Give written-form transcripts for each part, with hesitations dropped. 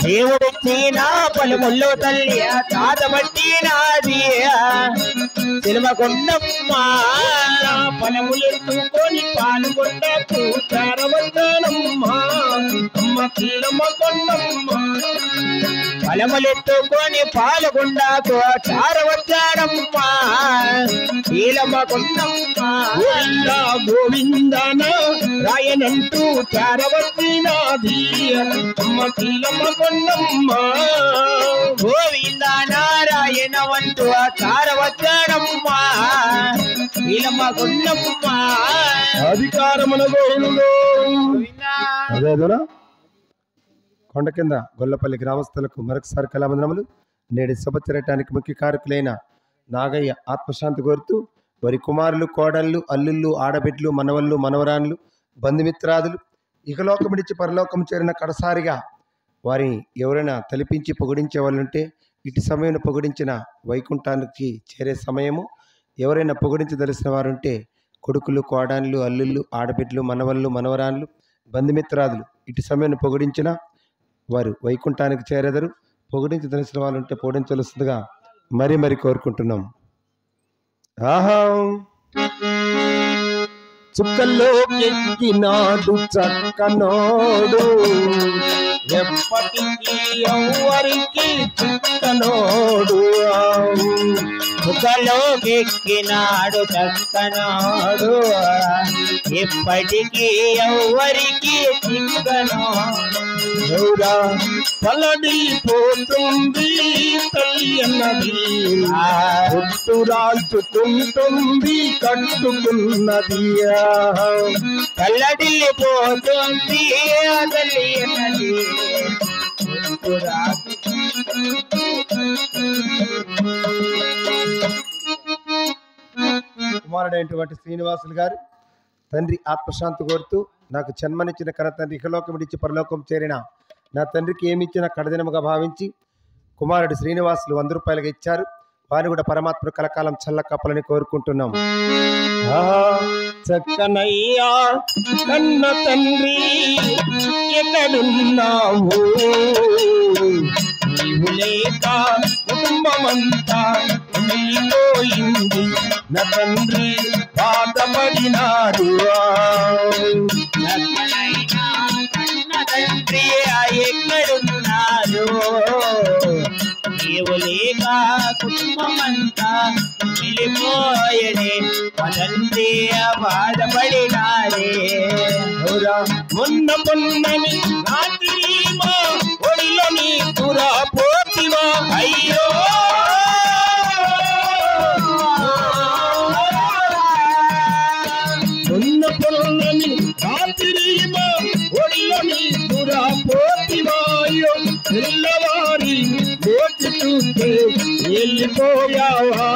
దేవుడిచ్చిన పలుముల్లో తల్లి తాతబట్టినాది సినిమకొండమ్మ పలములెత్తుకొని పాల్గొండకు చారవద్దనమ్మా అమ్మ కీలమ్మకొండమ్మ పలములెత్తుకొని పాల్గొండకు చారవద్దనమ్మ కీలమ్మకొండమ్మ గోవింద గోవిందన రాయనంటూ చారవద్దినాది అమ్మ కీలమ్మకొండమ్మ గోవింద నారాయణ వంటూ చారవద్దనమ్మ కీలమ్మకొండమ్మ అధికారమున గోవిందో అదేదోనా కొండ కింద గొల్లపల్లి గ్రామస్తులకు మరొకసారి కళాబంధనములు. నేటి శుభ చేరటానికి ముఖ్య కారకులైన నాగయ్య ఆత్మశాంతి కోరుతూ వారి కుమారులు, కోడళ్ళు, అల్లుళ్ళు, ఆడబిడ్డలు, మనవళ్ళు, మనవరాన్లు, బంధుమిత్రాదులు ఇకలోకం విడిచి పరలోకం చేరిన కడసారిగా వారిని ఎవరైనా తలిపించి పొగిడించే వాళ్ళుంటే ఇటు సమయం పొగిడించిన వైకుంఠానికి చేరే సమయము. ఎవరైనా పొగిడించదలిసిన వారుంటే కొడుకులు, కోడళ్ళు, అల్లుళ్ళు, ఆడబిడ్డలు, మనవళ్ళు, మనవరాన్లు, బంధుమిత్రాదులు ఇటు సమయాన్ని పొగిడించిన వారు వైకుంఠానికి చేరెదరు. పొగిడించదలిసిన వాళ్ళు ఉంటే పొగిడించవలసిందిగా మరీ మరీ కోరుకుంటున్నాం. ఆహా చుక్కల్లో ఎక్కినాడు చక్కనోడు ఎప్పటికీ ఎవరికి చిక్కనోడు ముఖలోకెక్కినాడు చక్కనాడు ఇప్పటికీ ఎవ్వరికి చిక్కను ఎవరా పలడిపోతుంది తల్లి అన్నది ఒట్టు రాల్చుకుంటుంది కట్టుకున్నది కల్లడిల్లిపోతుంది తల్లి అన్నది కుమారుడైనటువంటి శ్రీనివాసులు గారు తండ్రి ఆత్మశాంతి కోరుతూ నాకు జన్మనిచ్చిన కన తండ్రి ఇహలోకం విడిచి పరలోకం చేరిన నా తండ్రికి ఏమిచ్చిన కడదినముగా భావించి కుమారుడు శ్రీనివాసులు 100 రూపాయలుగా ఇచ్చారు. వారిని కూడా పరమాత్మ కలకాలం చల్లకప్పలని కోరుకుంటున్నాం. చక్కనయ్యా కన్న తండ్రి ఎక్కడున్నావు నీవు లేక కుటుంబమంతా వెళ్ళిపోయింది నా తండ్రి బాధపడినాడు తండ్రి ఎక్కడున్నారు నీవు లేక కుటుంబమంతా వెళ్ళిపోయనే తండ్రి బాధపడినారే మొన్న పొన్నని రాత్రి మా ఒడిలో నీ తురా పోతివా అయ్యో మొన్న పొన్నని రాత్రి మా ఒడిలో నీ తురా పోతివా అయ్యో తెల్లవారి లోటు చూస్తే వెళ్ళిపోయావా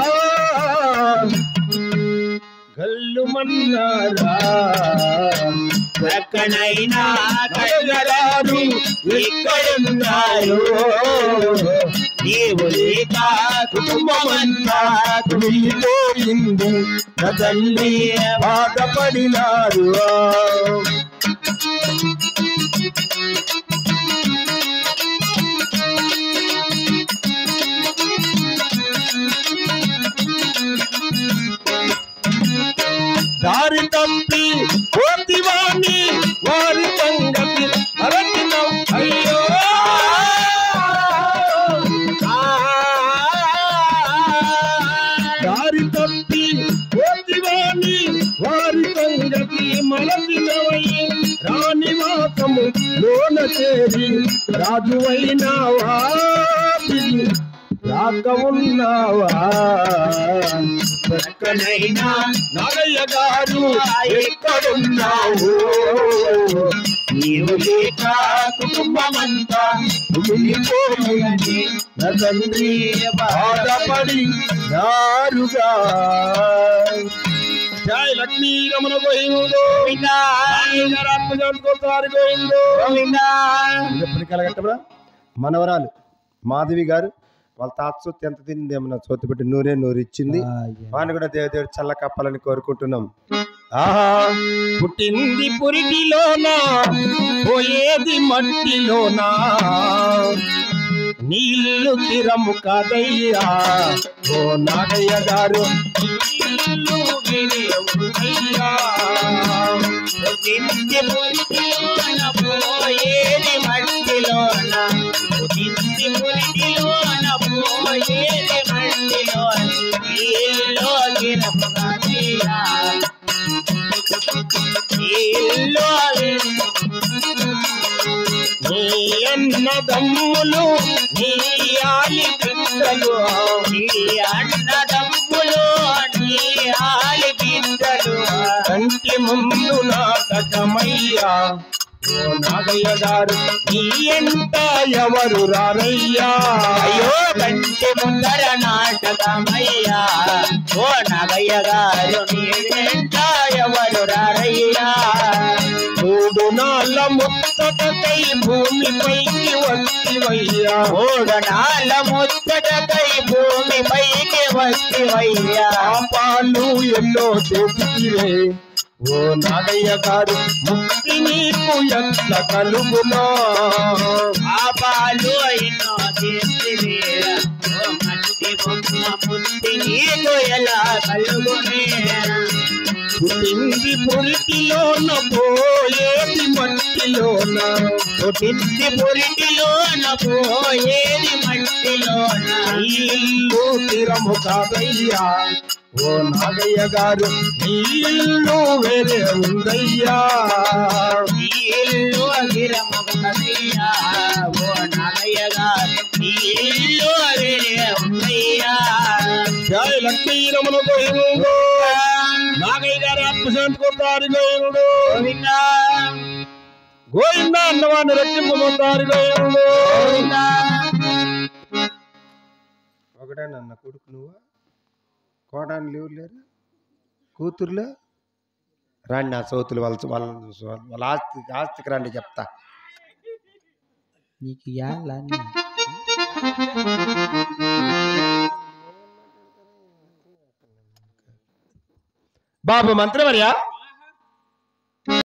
గల్లు మన్నారా ఎక్కడైనా కళ్ళరారు ఎక్కడున్నారు నీవు లేక కుటుంబమంతా కుమిలిపోయింది నా తల్లి బాధపడినారు దారి తప్పి పోతివాణి వారి సంగతి అరచినం అయ్యో దారి తప్పి పోతివాణి వారి సంగతి మరచినవయ్యి రాణి మాతము లోన చేరి రాజువైనావా రాక ఉన్నావా ఎక్కడైనా నాగయ్య గారు ఎక్కడున్నావు నీవు లేక కుటుంబమంతా కుమిలిపోయింది నా తండ్రి బాధపడి నారుగా జయ లక్ష్మీ రమణ గోవిందో ఆత్మశాంతికోసారి గోవిందో ఎప్పటికీ కలగట్టమా మనవరాలు మాధవి గారు వాళ్ళ తాత సొత్తు ఎంత తిందేమో నా సొత్తు పెట్టి నూరు ఇచ్చింది. వాని కూడా దేవుడు చల్ల కప్పాలని కోరుకుంటున్నాం. ఆహా పుట్టింది పురిటిలోనా పోయేది మట్టిలోనా నీళ్ళు తిరము కాదయ్యా ఓ నాగయ్య గారు నీళ్ళు వినేవయ్యా. పుట్టింది పురిటిలోన పోయేది మట్టిలోన పుట్టింది పురిటిలోన పోయేది మట్టిలోన నీళ్ళు తిరము కాదయ్యా నీ అన్నదమ్ములు నీ ఆలి బిడ్డలు నీ అన్నదమ్ములు నీ ఆలి బిడ్డలు కంటి ముందు నాటకమయ్యా ఓ నాగయ్య గారు నీ ఎంట ఎవరు రారయ్యా. అయ్యో కంటి ముందర నాటకమయ్యా ఓ నాగయ్య గారు నీ వెంట ఎవరు రారయ్యా. 3 నాళ్ళ ముచ్చటకై భూమిపైకి వస్తివయ్యా 3 నాళ్ళ ముచ్చటకై భూమిపైకి వస్తివయ్యా. పాపాలు ఎన్నో చేతివే ఓ నాగయ్య గారు ముక్తి నీకు ఎట్ల కలుగునో. పాపాలు ఎన్నో చేతివే ఓ మట్టి బొమ్మ ముక్తి నీకు ఎలా కలుగునే. పుట్టింది పురిటిలోన పోయేది మట్టిలోన పుట్టింది పురిటిలోన పోయేది మట్టిలోన ఇల్లు తిరము కాదయ్యా ఓ నాగయ్య గారు నీ ఇల్లు వేరే ఉందయ్యా. ఈ ఇల్లు అగిరము కదయ్యా ఓ నాగయ్య గారు ఈ ఇల్లు వేరే ఉందయ్యా. జయ లక్ష్మీరమణ గోవిందో నాగయ్య గారు ఆత్మశాంతికొందారి గోవిందో గోవింద అన్నవాడిని రక్షింపొందారి గోవిందో. ఒకటే నన్న కొడుకు నువ్వు కోటాన్ని లేవు లేరు కూతుర్లు రండి నా సోతులు వాళ్ళ ఆస్తికి రండి చెప్తా. నీకు బాబు మంత్రివర్య